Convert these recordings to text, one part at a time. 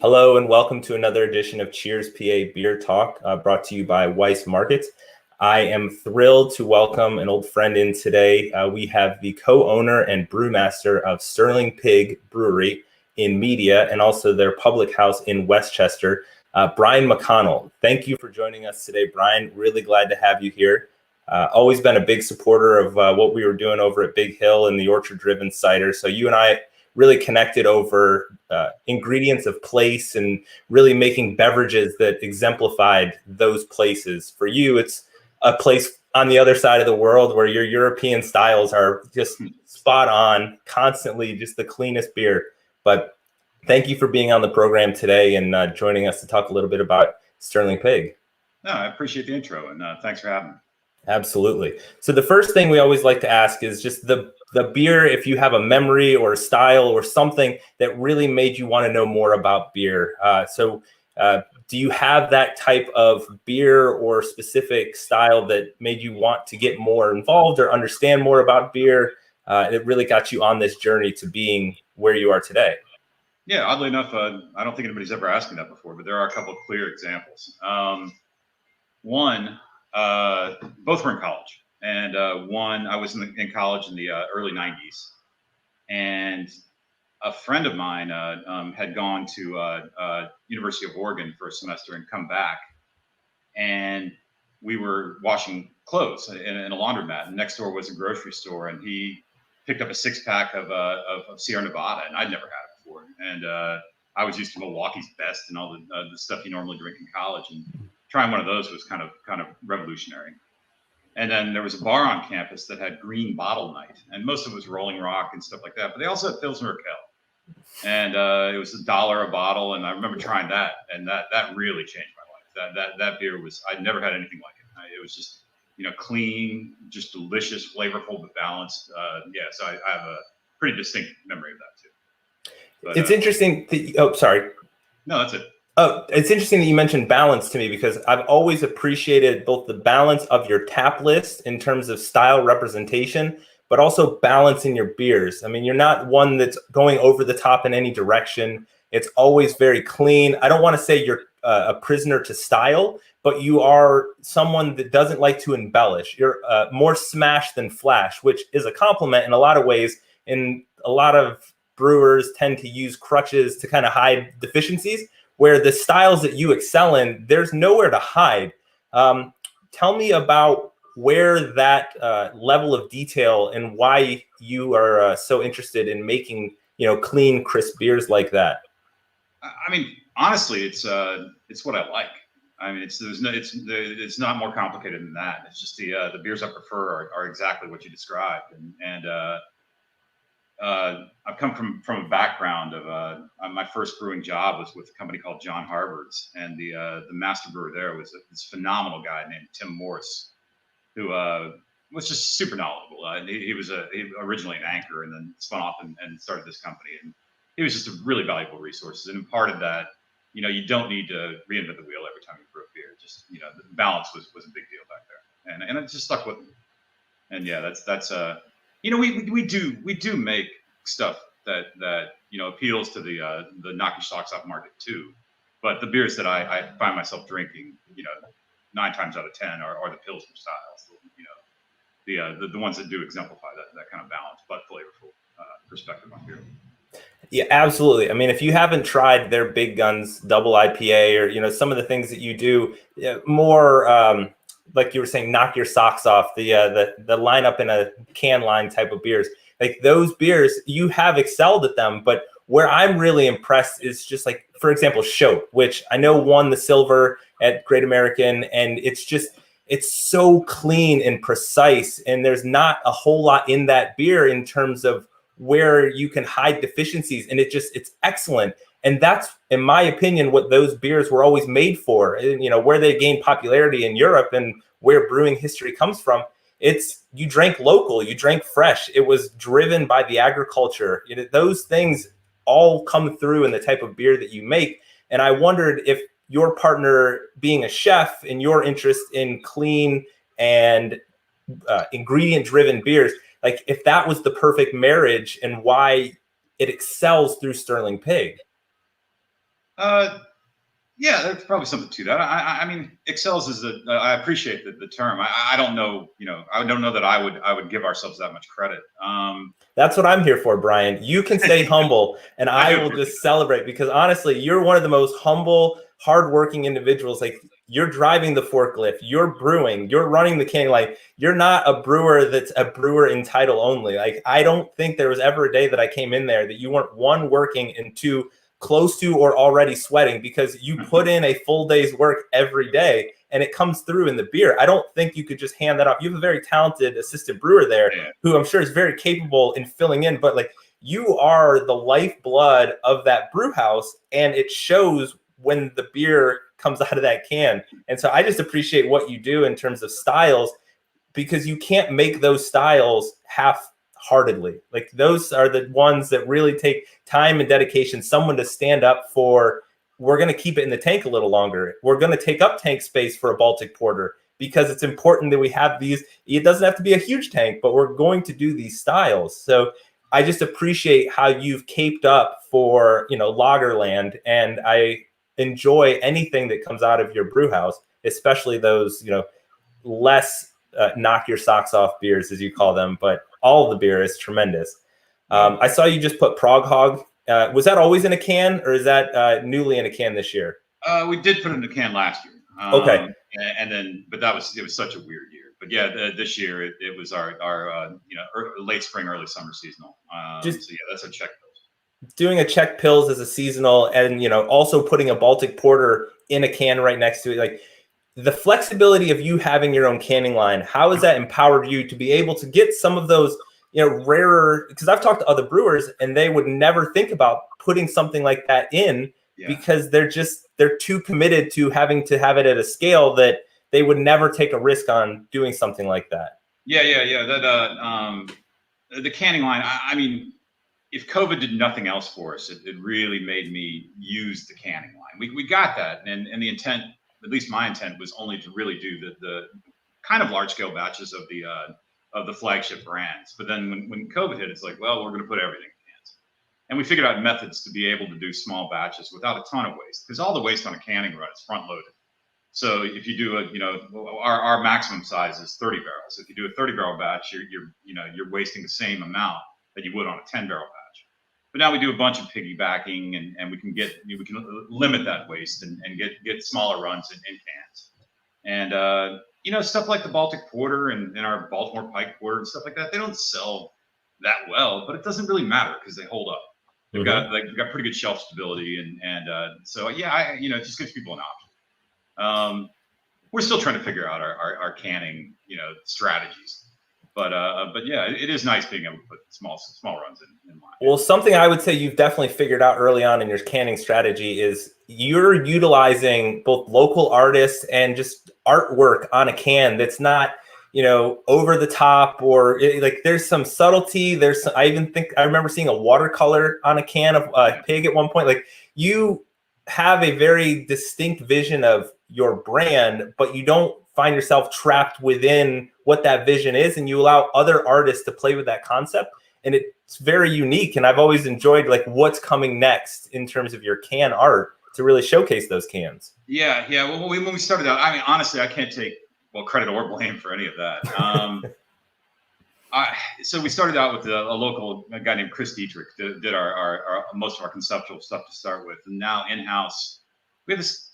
Hello and welcome to another edition of Cheers PA Beer Talk, brought to you by Weiss Markets. I am thrilled to welcome an old friend in today. We have the co-owner and brewmaster of Sterling Pig Brewery in Media and also their public house in Westchester, Brian McConnell. Thank you for joining us today, Brian. Really glad to have you here. Always been a big supporter of what we were doing over at Big Hill and the Orchard Driven Cider. So you and I really connected over ingredients of place and really making beverages that exemplified those places. For you, it's a place on the other side of the world where your European styles are just spot on, constantly just the cleanest beer. But thank you for being on the program today and joining us to talk a little bit about Sterling Pig. No, I appreciate the intro and thanks for having me. Absolutely. So the first thing we always like to ask is just the beer, if you have a memory or a style or something that really made you want to know more about beer. Do you have that type of beer or specific style that made you want to get more involved or understand more about beer? It really got you on this journey to being where you are today. Yeah, oddly enough, I don't think anybody's ever asked me that before, but there are a couple of clear examples. One, both were in college. And one, I was in college in the early 90s. And a friend of mine had gone to University of Oregon for a semester and come back. And we were washing clothes in a laundromat. And next door was a grocery store. And he picked up a 6-pack of Sierra Nevada. And I'd never had it before. And I was used to Milwaukee's Best and all the stuff you normally drink in college. And trying one of those was kind of revolutionary. And then there was a bar on campus that had green bottle night, and most of it was Rolling Rock and stuff like that. But they also had Pilsner Urquell, and it was $1 a bottle. And I remember trying that, and that really changed my life. That beer was, I'd never had anything like it. It was just clean, just delicious, flavorful but balanced. So I have a pretty distinct memory of that too. But, it's interesting. Sorry. No, that's it. Oh, it's interesting that you mentioned balance to me because I've always appreciated both the balance of your tap list in terms of style representation, but also balance in your beers. I mean, you're not one that's going over the top in any direction. It's always very clean. I don't want to say you're a prisoner to style, but you are someone that doesn't like to embellish. You're more smash than flash, which is a compliment in a lot of ways. And a lot of brewers tend to use crutches to kind of hide deficiencies, where the styles that you excel in, there's nowhere to hide. Tell me about where that level of detail and why you are so interested in making, clean, crisp beers like that. I mean, honestly, it's what I like. I mean, it's not more complicated than that. It's just the beers I prefer are exactly what you described, and I've come from a background of my first brewing job was with a company called John Harvard's, and the master brewer there was this phenomenal guy named Tim Morse, who was just super knowledgeable. He was originally an anchor and then spun off and started this company, and he was just a really valuable resource. And imparted that you don't need to reinvent the wheel every time you brew a beer. Just the balance was a big deal back there, and it just stuck with me. And yeah, that's we do make stuff that appeals to the knock your socks off market too, but the beers that I find myself drinking 9 times out of 10 are the Pilsner styles, the ones that do exemplify that kind of balance but flavorful perspective on beer. Yeah, absolutely. I mean, if you haven't tried their Big Guns double IPA or some of the things that you do, more like you were saying, knock your socks off, the lineup in a can line type of beers, like those beers, you have excelled at them. But where I'm really impressed is just like, for example, Shope, which I know won the silver at Great American, and it's so clean and precise, and there's not a whole lot in that beer in terms of where you can hide deficiencies, and it's excellent. And that's, in my opinion, what those beers were always made for. Where they gained popularity in Europe and where brewing history comes from. It's, you drank local, you drank fresh. It was driven by the agriculture. Those things all come through in the type of beer that you make. And I wondered if your partner, being a chef, and your interest in clean and ingredient-driven beers, like if that was the perfect marriage and why it excels through Sterling Pig. Yeah, there's probably something to that. I mean, excels is I appreciate the term. I don't know, I don't know that I would give ourselves that much credit. That's what I'm here for, Brian. You can stay humble, and I will just celebrate, because honestly, you're one of the most humble, hardworking individuals. Like, you're driving the forklift, you're brewing, you're running the canning line. You're not a brewer that's a brewer in title only. Like, I don't think there was ever a day that I came in there that you weren't, one, working, and two, close to or already sweating, because you put in a full day's work every day, and it comes through in the beer. I don't think you could just hand that off. You have a very talented assistant brewer there, who I'm sure is very capable in filling in, but like, you are the lifeblood of that brew house, and it shows when the beer comes out of that can. And so I just appreciate what you do in terms of styles, because you can't make those styles half-heartedly. Like, those are the ones that really take time and dedication, someone to stand up for, we're going to keep it in the tank a little longer. We're going to take up tank space for a Baltic Porter, because it's important that we have these. It doesn't have to be a huge tank, but we're going to do these styles. So I just appreciate how you've caped up for, Lagerland, and I enjoy anything that comes out of your brew house, especially those, less knock your socks off beers, as you call them, but all of the beer is tremendous. I saw you just put Prog Hog. Was that always in a can, or is that newly in a can this year? We did put it in a can last year. Okay. And then, but it was such a weird year. But yeah, this year it was our late spring, early summer seasonal. So yeah, that's a Czech Pils. Doing a Czech Pils as a seasonal, and also putting a Baltic Porter in a can right next to it, like, the flexibility of you having your own canning line, how has that empowered you to be able to get some of those, rarer, because I've talked to other brewers and they would never think about putting something like that in, because they're too committed to having to have it at a scale that they would never take a risk on doing something like that. Yeah. That the canning line, I mean, if COVID did nothing else for us, it really made me use the canning line. We got that, and the intent, at least my intent, was only to really do the kind of large scale batches of the flagship brands. But then when COVID hit, it's like, well, we're going to put everything in cans, and we figured out methods to be able to do small batches without a ton of waste, because all the waste on a canning run is front loaded. So if you do our maximum size is 30 barrels. If you do a 30 barrel batch, you're wasting the same amount that you would on a 10 barrel batch. But now we do a bunch of piggybacking, and we can limit that waste and get smaller runs in cans. And stuff like the Baltic Porter and our Baltimore Pike Porter and stuff like that, they don't sell that well, but it doesn't really matter because they hold up. They've got pretty good shelf stability, and so yeah, it just gives people an option. We're still trying to figure out our canning strategies. But yeah, it is nice being able to put small runs in line. Well, something I would say you've definitely figured out early on in your canning strategy is you're utilizing both local artists and just artwork on a can that's not, over the top, or there's some subtlety. I remember seeing a watercolor on a can of pig at one point. Like, you have a very distinct vision of your brand, but you don't find yourself trapped within what that vision is, and you allow other artists to play with that concept, and it's very unique. And I've always enjoyed what's coming next in terms of your can art to really showcase those cans. Yeah. Well, when we started out, I mean, honestly, I can't take credit or blame for any of that. So we started out with a guy named Chris Dietrich did our most of our conceptual stuff to start with, and now in-house we have this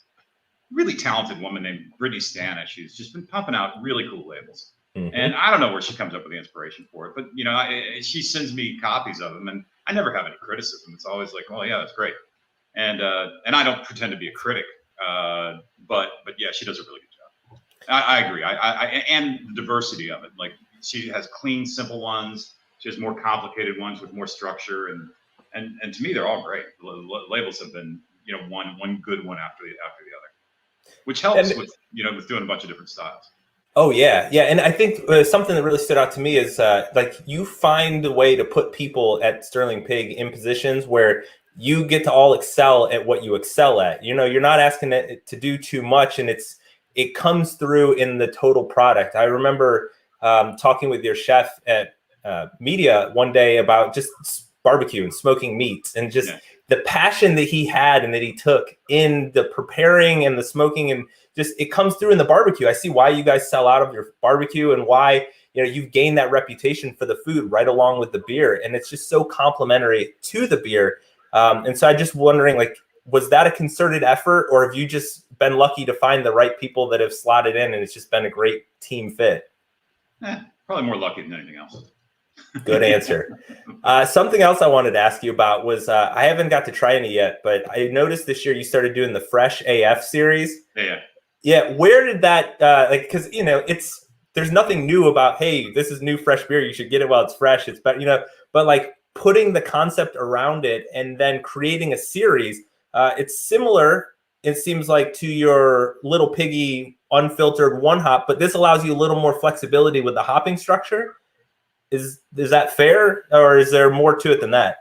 really talented woman named Brittany Stanish, who's just been pumping out really cool labels. Mm-hmm. And I don't know where she comes up with the inspiration for it, but she sends me copies of them, and I never have any criticism. It's always like, oh yeah, that's great. And I don't pretend to be a critic, but yeah, she does a really good job. I agree. And the diversity of it. Like, she has clean, simple ones. She has more complicated ones with more structure, and to me, they're all great. The labels have been one good one after the other, which helps with doing a bunch of different styles. Oh yeah. And I think something that really stood out to me is you find a way to put people at Sterling Pig in positions where you get to all excel at what you excel at. You're not asking it to do too much, and it comes through in the total product. I remember talking with your chef at media one day about just barbecue and smoking meats, and just the passion that he had and that he took in the preparing and the smoking, and just it comes through in the barbecue. I see why you guys sell out of your barbecue and why you've gained that reputation for the food right along with the beer, and it's just so complimentary to the beer. And so I'm just wondering, like, was that a concerted effort, or have you just been lucky to find the right people that have slotted in and it's just been a great team fit? Probably more lucky than anything else. Good answer. Something else I wanted to ask you about was I haven't got to try any yet, but I noticed this year you started doing the Fresh AF series. Yeah. Where did that because there's nothing new about, hey, this is new fresh beer, you should get it while it's fresh. It's better, but like putting the concept around it and then creating a series, it's similar, it seems like, to your Little Piggy unfiltered one hop, but this allows you a little more flexibility with the hopping structure. Is that fair, or is there more to it than that?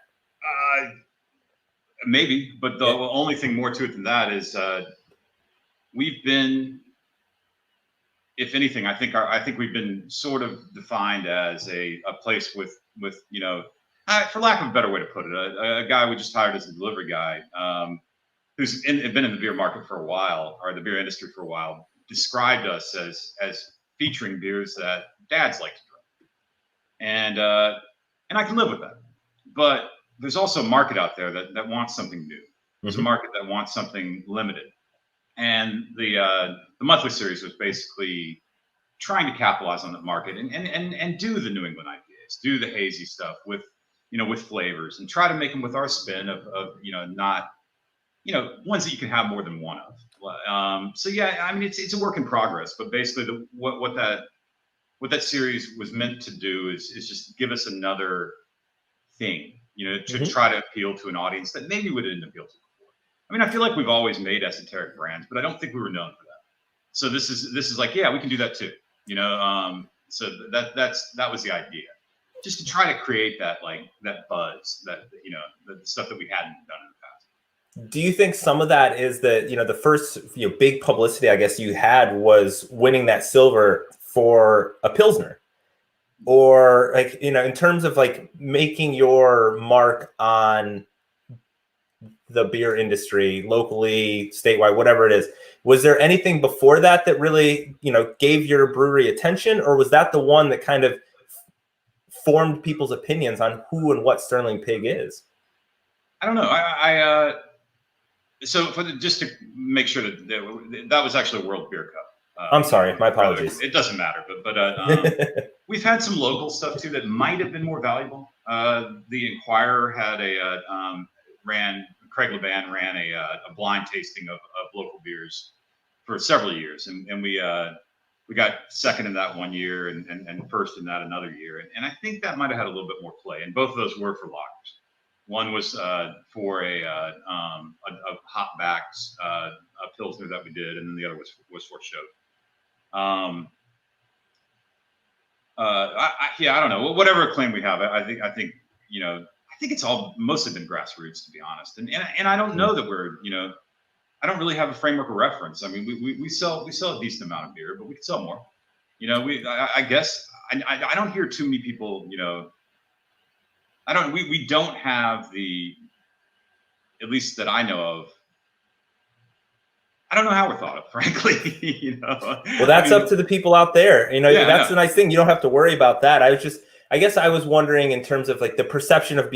Maybe, but the only thing more to it than that is we've been, if anything, I think we've been sort of defined as a place with for lack of a better way to put it, a guy we just hired as a delivery guy, who's been in the beer market for a while, or the beer industry for a while, described us as featuring beers that dads like to drink, and I can live with that. But there's also a market out there that wants something new. There's a market that wants something limited. And the monthly series was basically trying to capitalize on that market and do the New England IPAs, do the hazy stuff with flavors, and try to make them with our spin of not ones that you can have more than one of. So yeah, I mean it's a work in progress, but basically what that series was meant to do is just give us another thing, to try to appeal to an audience that maybe we didn't appeal to. I mean, I feel like we've always made esoteric brands, but I don't think we were known for that. So this is like, yeah, we can do that too. So that was the idea, just to try to create that buzz, that the stuff that we hadn't done in the past. Do you think some of that is that the first big publicity I guess you had was winning that silver for a Pilsner, or in terms of making your mark on the beer industry locally, statewide, whatever it is? Was there anything before that really gave your brewery attention, or was that the one that kind of formed people's opinions on who and what Sterling Pig is? I don't know. So just to make sure that was actually a World Beer Cup. I'm sorry, my apologies. It doesn't matter, but we've had some local stuff too that might have been more valuable. The Inquirer had Craig Laban ran a blind tasting of local beers for several years, and we got second in that one year and first in that another year, and I think that might have had a little bit more play, and both of those were for lagers. One was for a hop backed a Pilsner that we did, and then the other was for show. I don't know, whatever acclaim we have, I think it's all mostly been grassroots, to be honest. And I don't know that we're, I don't really have a framework of reference. I mean, we sell a decent amount of beer, but we could sell more. I guess I don't hear too many people, we don't have at least that I know of. I don't know how we're thought of, frankly. Well, that's up to the people out there. That's the nice thing. You don't have to worry about that. I guess I was wondering in terms of the perception of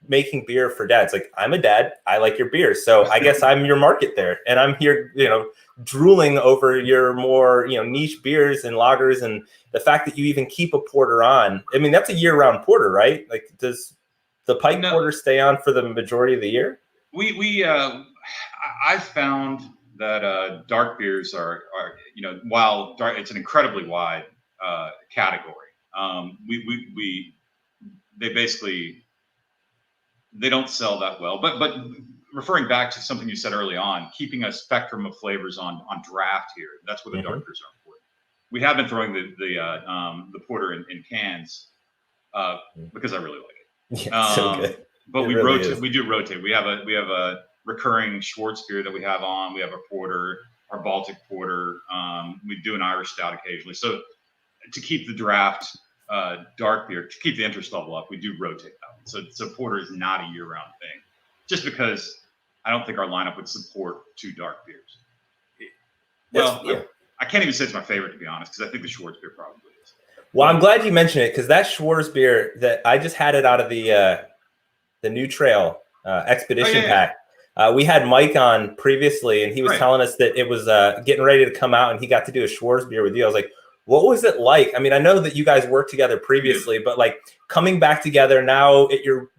making beer for dads. I'm a dad, I like your beer, so I guess I'm your market there, and I'm here, drooling over your more, niche beers and lagers, and the fact that you even keep a porter on. I mean, that's a year-round porter, right? Does the Pike porter stay on for the majority of the year? I've found that dark beers are while dark, it's an incredibly wide category. They don't sell that well, but referring back to something you said early on, keeping a spectrum of flavors on draft here, that's where the dark beers are important. We have been throwing the porter in cans because I really like it. Yeah, so good. But we rotate. We do rotate. We have a recurring Schwartz beer that we have on. We have a porter, our Baltic porter. We do an Irish stout occasionally. So to keep the draft dark beer, to keep the interest level up, we do rotate that one. So porter is not a year-round thing. just because I don't think our lineup would support 2 dark beers. I can't even say it's my favorite, to be honest, because I think the Schwartz beer probably is. Well, I'm glad you mentioned it, because that Schwartz beer, that I just had it out of the New Trail Expedition pack. We had Mike on previously, and he was telling us that it was getting ready to come out, and he got to do a Schwartz beer with you. I was like, what was it like? I mean, I know that you guys worked together previously, but like coming back together now at your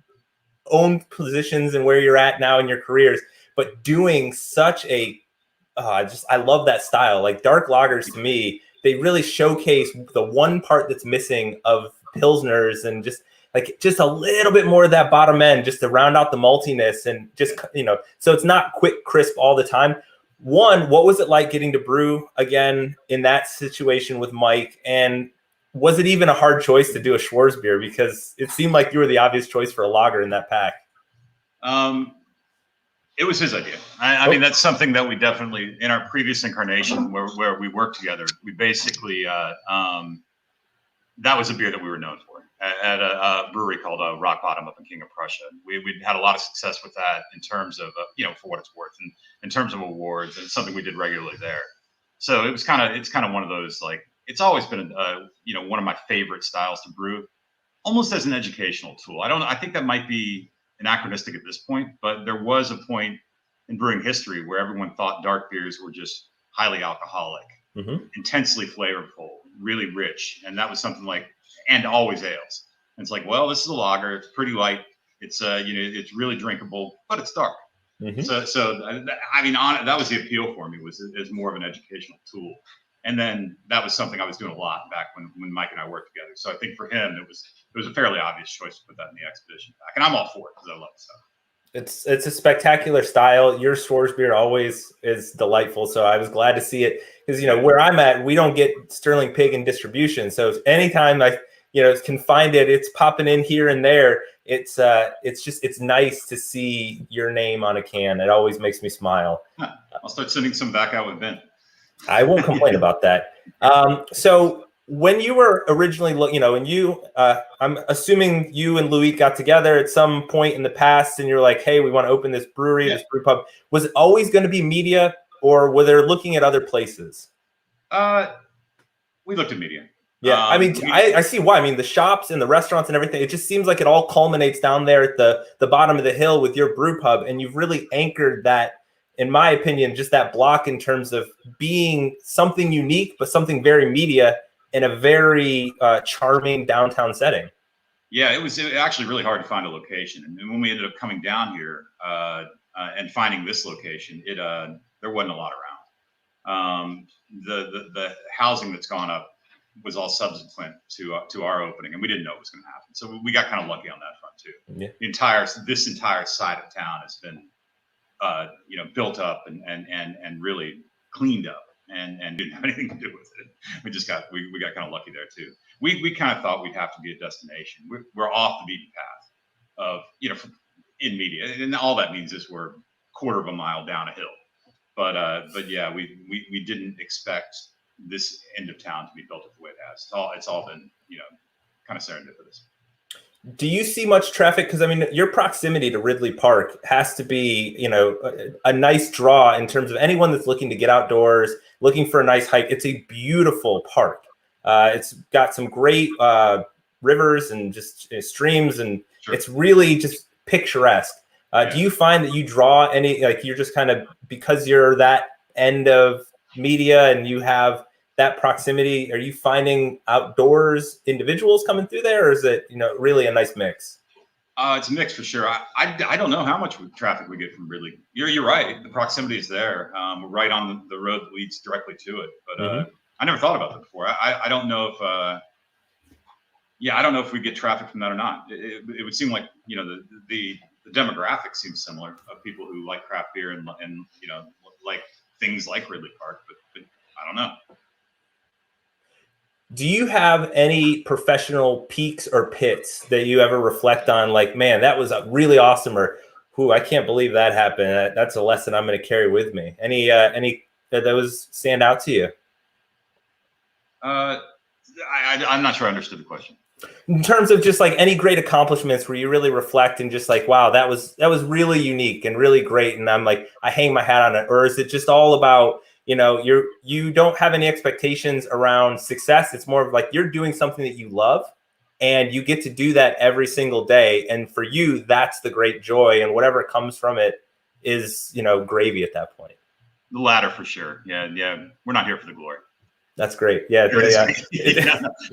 own positions and where you're at now in your careers, but doing such a I love that style. Like dark lagers, to me, they really showcase the one part that's missing of Pilsners, and just a little bit more of that bottom end, just to round out the maltiness, and just, so it's not quick, crisp all the time. One, what was it like getting to brew again in that situation with Mike? And was it even a hard choice to do a Schwartz beer? Because it seemed like you were the obvious choice for a lager in that pack. It was his idea. I mean, that's something that we definitely, in our previous incarnation where we worked together, we basically, that was a beer that we were known for at a brewery called Rock Bottom up in King of Prussia. We had a lot of success with that in terms of, for what it's worth, and in terms of awards, and it's something we did regularly there. So it's kind of one of those, like, it's always been, one of my favorite styles to brew, almost as an educational tool. I think that might be anachronistic at this point, but there was a point in brewing history where everyone thought dark beers were just highly alcoholic, intensely flavorful, really rich. And that was something like, and always ales. And it's like, well, this is a lager. It's pretty light. It's, it's really drinkable, but it's dark. So I mean, that was the appeal for me, was as more of an educational tool. And then that was something I was doing a lot back when Mike and I worked together. So I think for him, it was a fairly obvious choice to put that in the Expedition pack. And I'm all for it because I love the stuff. It's a spectacular style. Your Schwartz beer always is delightful. So I was glad to see it, because, where I'm at, we don't get Sterling Pig in distribution. So anytime I, can find it, it's popping in here and there. It's nice to see your name on a can. It always makes me smile. I'll start sending some back out with Ben. I won't complain about that. So when you were originally, and I'm assuming you and Louis got together at some point in the past, and you're like, hey, we want to open this brewery, this brew pub. Was it always going to be media, or were they looking at other places? We looked at media. Yeah, I mean, I see why. I mean, the shops and the restaurants and everything, it just seems like it all culminates down there at the bottom of the hill with your brew pub, and you've really anchored that, in my opinion, just that block in terms of being something unique, but something very media in a very charming downtown setting. Yeah, it was actually really hard to find a location. And when we ended up coming down here and finding this location, there wasn't a lot around. The housing that's gone up was all subsequent to our opening, and we didn't know it was going to happen. So we got kind of lucky on that front too. Yeah. This entire side of town has been built up and really cleaned up, and didn't have anything to do with it. We got kind of lucky there too. We kind of thought we'd have to be a destination. We're off the beaten path of, in media, and all that means is we're a quarter of a mile down a hill. But yeah, we didn't expect this end of town to be built up the way it has. It's all been, kind of serendipitous. Do you see much traffic? Because, I mean, your proximity to Ridley Park has to be, a nice draw in terms of anyone that's looking to get outdoors, looking for a nice hike. It's a beautiful park. It's got some great rivers and just streams, and it's really just picturesque. Do you find that you draw any, like, you're just kind of, because you're that end of media and you have that proximity, are you finding outdoors individuals coming through there, or is it, really a nice mix? It's a mix for sure. I don't know how much traffic we get from Ridley. You're right. The proximity is there. We're right on the road that leads directly to it. But I never thought about that before. I don't know if I don't know if we get traffic from that or not. It would seem like, the demographic seems similar, of people who like craft beer and like things like Ridley Park, but I don't know. Do you have any professional peaks or pits that you ever reflect on, like, man, that was really awesome, or, I can't believe that happened. That's a lesson I'm going to carry with me. Any that those stand out to you? I'm not sure I understood the question. In terms of just like any great accomplishments where you really reflect and just like, wow, that was really unique and really great, and I'm like, I hang my hat on it? Or is it just all about, you don't have any expectations around success? It's more of like you're doing something that you love and you get to do that every single day, and for you that's the great joy, and whatever comes from it is, gravy at that point. The latter for sure. Yeah, yeah. We're not here for the glory. That's great. Yeah,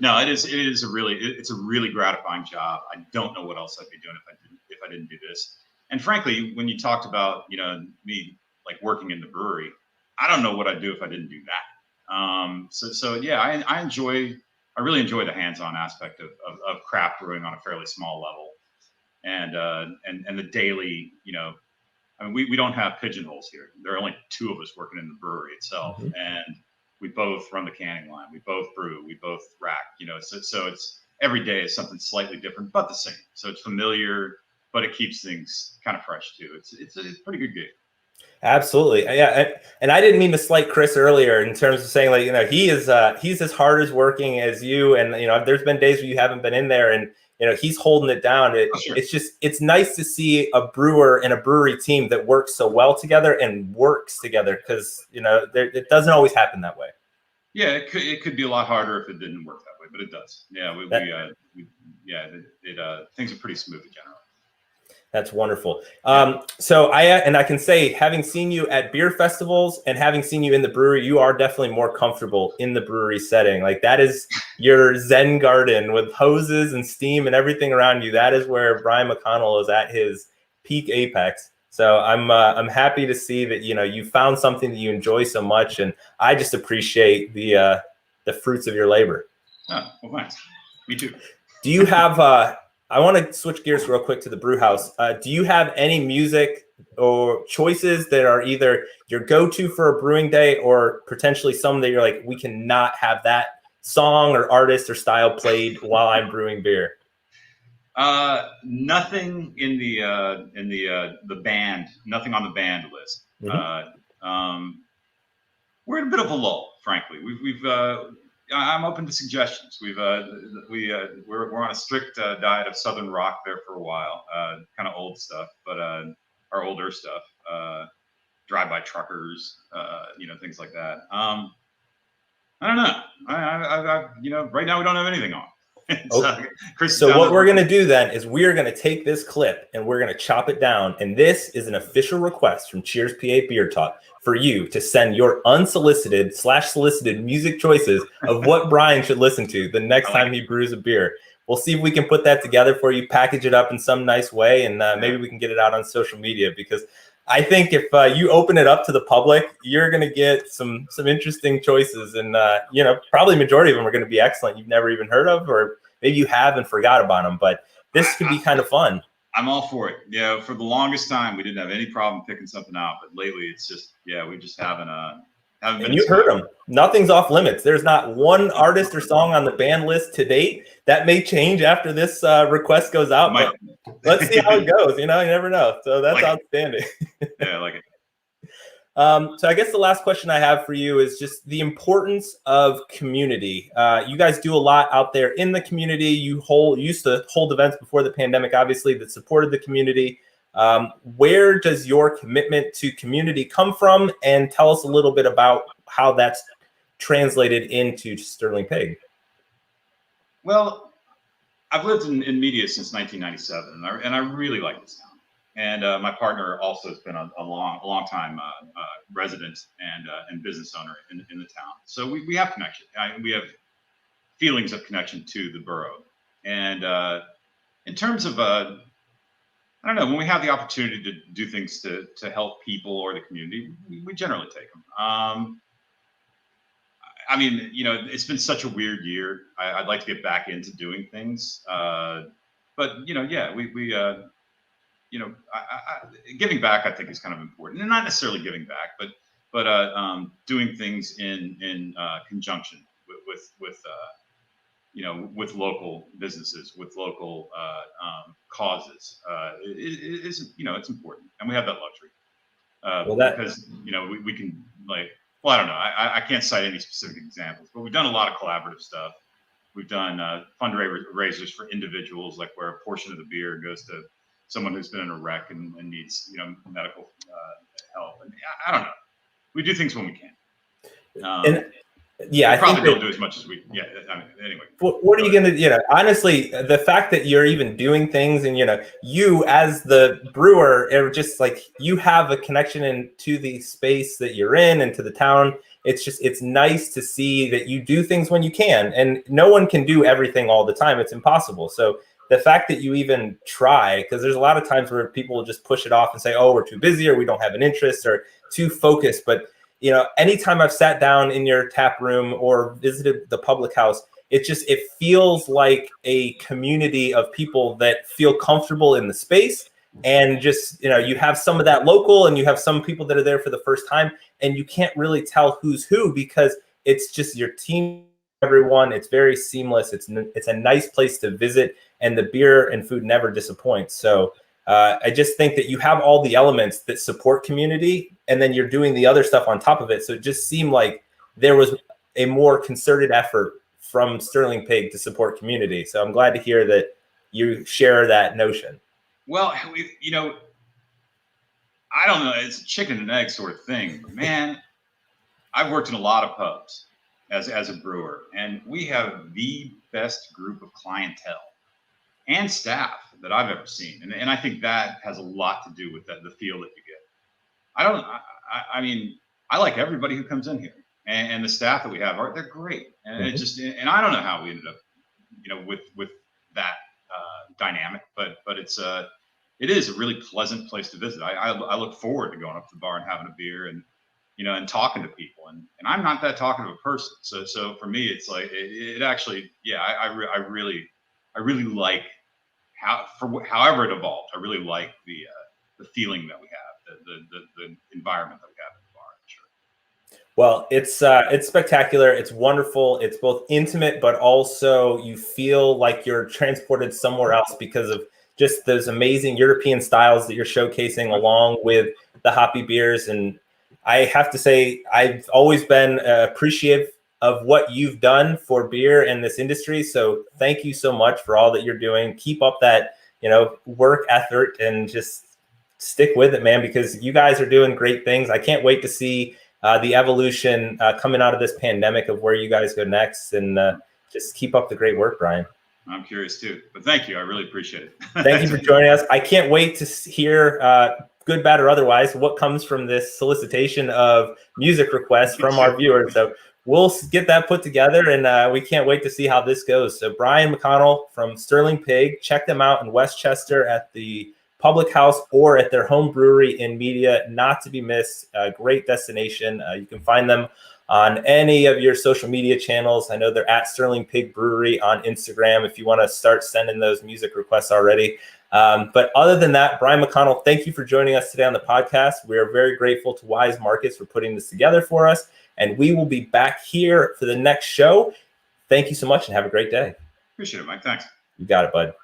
no, it is a really, it's a really gratifying job. I don't know what else I'd be doing if I didn't do this. And frankly, when you talked about, me like working in the brewery, I don't know what I'd do if I didn't do that. So yeah, I really enjoy the hands-on aspect of craft brewing on a fairly small level, and the daily, I mean, we don't have pigeonholes here. There are only two of us working in the brewery itself, and we both run the canning line. We both brew. We both rack. So it's every day is something slightly different, but the same. So it's familiar, but it keeps things kind of fresh too. It's a pretty good gig. Absolutely, yeah. And I didn't mean to slight Chris earlier in terms of saying like, he's as hard as working as you, and there's been days where you haven't been in there, and he's holding it down. Sure. It's nice to see a brewer and a brewery team that works so well together and works together, because it doesn't always happen that way. Yeah, it could be a lot harder if it didn't work that way, but it does. Yeah, things are pretty smooth in general. That's wonderful. So I can say, having seen you at beer festivals and having seen you in the brewery, you are definitely more comfortable in the brewery setting. Like, that is your Zen garden with hoses and steam and everything around you. That is where Brian McConnell is at his peak apex. So I'm happy to see that you found something that you enjoy so much, and I just appreciate the fruits of your labor. Oh, well, thanks. Me too. Do you have I want to switch gears real quick to the brew house. Do you have any music or choices that are either your go-to for a brewing day, or potentially some that you're like, we cannot have that song or artist or style played while I'm brewing beer? Nothing in the band, nothing on the band list. We're in a bit of a lull, frankly. I'm open to suggestions. We're on a strict diet of Southern rock there for a while, kind of old stuff, but our older stuff, drive-by truckers, things like that. I don't know. Right now we don't have anything on. So what we're going to do then is we are going to take this clip and we're going to chop it down. And this is an official request from Cheers PA Beer Talk for you to send your unsolicited/solicited music choices of what Brian should listen to the next time he brews a beer. We'll see if we can put that together for you, package it up in some nice way, and maybe we can get it out on social media, because I think if you open it up to the public, you're going to get some interesting choices, and probably majority of them are going to be excellent you've never even heard of, or maybe you have and forgot about them. But this could be kind of fun. I'm all for it. Yeah, for the longest time we didn't have any problem picking something out, but lately it's just we just haven't been. And you heard them. Nothing's off limits. There's not one artist or song on the band list to date. That may change after this request goes out, but let's see how it goes. You never know. So that's outstanding. Yeah, I like it. So I guess the last question I have for you is just the importance of community. You guys do a lot out there in the community. You used to hold events before the pandemic, obviously, that supported the community. Where does your commitment to community come from? And tell us a little bit about how that's translated into Sterling Pig. Well, I've lived in media since 1997, and I really like this town. And my partner also has been a long time resident and business owner in the town. So we have connection. We have feelings of connection to the borough. And in terms of I don't know, when we have the opportunity to do things to help people or the community, we generally take them. I mean, it's been such a weird year. I'd like to get back into doing things, but giving back, I think, is kind of important, and not necessarily giving back, but doing things in conjunction with local businesses, with local causes. It's important, and we have that luxury because we can, like, well, I don't know, I can't cite any specific examples, but we've done a lot of collaborative stuff We've done fundraisers for individuals, like where a portion of the beer goes to someone who's been in a wreck and needs, medical help. And I don't know. We do things when we can. And yeah, I probably think don't do as much as we. Yeah. I mean, anyway. What are you going to, honestly, the fact that you're even doing things and, you as the brewer are just like, you have a connection into the space that you're in and to the town. It's nice to see that you do things when you can, and no one can do everything all the time. It's impossible. So the fact that you even try, because there's a lot of times where people will just push it off and say, oh, we're too busy, or we don't have an interest, or too focused. But, anytime I've sat down in your tap room or visited the public house, it feels like a community of people that feel comfortable in the space. And just, you have some of that local, and you have some people that are there for the first time, and you can't really tell who's who, because it's just your team, everyone. It's very seamless. It's a nice place to visit, and the beer and food never disappoints. So I just think that you have all the elements that support community, and then you're doing the other stuff on top of it. So it just seemed like there was a more concerted effort from Sterling Pig to support community. So I'm glad to hear that you share that notion. Well, I don't know. It's a chicken and egg sort of thing. But man, I've worked in a lot of pubs as a brewer, and we have the best group of clientele and staff that I've ever seen. And I think that has a lot to do with the feel that you get. I mean, I like everybody who comes in here, and the staff that we have they're great. And and I don't know how we ended up, with that dynamic, but it is a really pleasant place to visit. I look forward to going up to the bar and having a beer and, and talking to people. And I'm not that talkative a person. So for me, it's like, it actually, yeah, I really like however it evolved. I really like the feeling that we have, the environment that we have at the bar. Sure. Well, it's spectacular. It's wonderful. It's both intimate, but also you feel like you're transported somewhere else because of just those amazing European styles that you're showcasing, along with the hoppy beers. And I have to say, I've always been appreciative of what you've done for beer in this industry. So thank you so much for all that you're doing. Keep up that, work ethic, and just stick with it, man, because you guys are doing great things. I can't wait to see the evolution coming out of this pandemic of where you guys go next, and just keep up the great work, Brian. I'm curious too, but thank you. I really appreciate it. Thank you for joining us. I can't wait to hear, good, bad, or otherwise, what comes from this solicitation of music requests from our viewers. So we'll get that put together, and we can't wait to see how this goes. So Brian McConnell from Sterling Pig, check them out in Westchester at the Public House or at their home brewery in Media, not to be missed. A great destination. You can find them on any of your social media channels. I know they're at Sterling Pig Brewery on Instagram if you want to start sending those music requests already. But other than that, Brian McConnell, thank you for joining us today on the podcast. We are very grateful to Wise Markets for putting this together for us, and we will be back here for the next show. Thank you so much, and have a great day. Appreciate it, Mike. Thanks. You got it, bud.